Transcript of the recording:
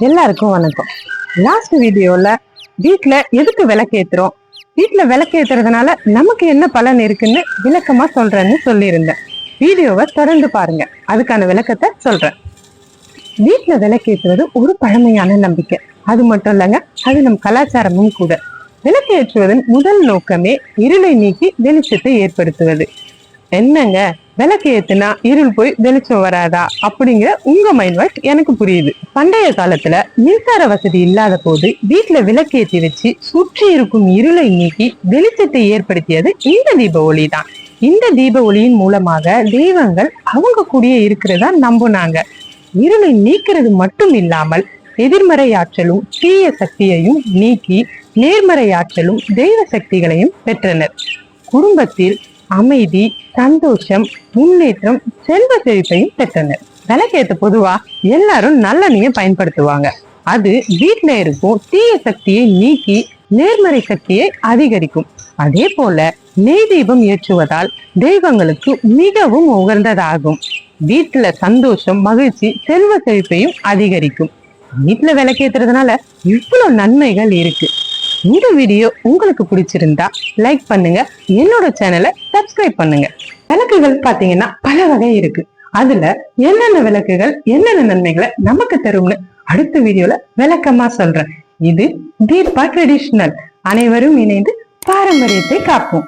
எல்லாருக்கும் வணக்கம். லாஸ்ட் வீடியோல வீட்டுல எதுக்கு விளக்கேத்துறோம், வீட்டுல விளக்கேத்துறதுனால நமக்கு என்ன பலன் இருக்குன்னு விளக்கமா சொல்றேன்னு சொல்லியிருந்தேன். வீடியோவை தொடர்ந்து பாருங்க, அதுக்கான விளக்கத்தை சொல்றேன். வீட்டுல விளக்கேற்றுவது ஒரு பழமையான நம்பிக்கை. அது மட்டும் இல்லைங்க, அது நம் கலாச்சாரமும் கூட. விளக்கேற்றுவதன் முதல் நோக்கமே இருளை நீக்கி வெளிச்சத்தை ஏற்படுத்துவது. என்னங்க, விளக்கு ஏத்துனா இருள் போய் வெளிச்சம் வராதா அப்படிங்கிற உங்க மைண்ட் வாய்ஸ் எனக்கு புரியுது. பண்டைய காலத்துல மின்சார வசதி இல்லாத போது வீட்டுல விளக்கேற்றி வச்சு சுற்றி இருக்கும் இருளை நீக்கி வெளிச்சத்தை ஏற்படுத்தியது இந்த தீப ஒளி தான். இந்த தீப ஒளியின் மூலமாக தெய்வங்கள் அவங்க கூடயே இருக்கிறதா நம்புனாங்க. இருளை நீக்கிறது மட்டும் இல்லாமல் எதிர்மறை ஆற்றலும் தீய சக்தியையும் நீக்கி நேர்மறை ஆற்றலும் தெய்வ சக்திகளையும் பெற்றனர். குடும்பத்தில் அமைதி, சந்தோஷம், முன்னேற்றம், செல்வ செழிப்பையும் பெற்றனர். விளக்கேத்த பொதுவா எல்லாரும் நல்லெண்ணெயை பயன்படுத்துவாங்க. அது வீட்டுல இருக்கும் தீய சக்தியை நீக்கி நேர்மறை சக்தியை அதிகரிக்கும். அதே போல நெய் தீபம் ஏற்றுவதால் தெய்வங்களுக்கு மிகவும் உகந்ததாகும். வீட்டுல சந்தோஷம், மகிழ்ச்சி, செல்வ செழிப்பையும் அதிகரிக்கும். வீட்டுல விளக்கேத்துறதுனால இவ்வளவு நன்மைகள் இருக்கு. இந்த வீடியோ உங்களுக்கு பிடிச்சிருந்தா லைக் பண்ணுங்க, என்னோட சேனலை சப்ஸ்கிரைப் பண்ணுங்க. விளக்குகள் பாத்தீங்கன்னா பல வகை இருக்கு. அதுல என்னென்ன விளக்குகள் என்னென்ன நன்மைகளை நமக்கு தரும்னு அடுத்த வீடியோல விளக்கமா சொல்றேன். இது தீபா ட்ரெடிஷனல். அனைவரும் இணைந்து பாரம்பரியத்தை காப்போம்.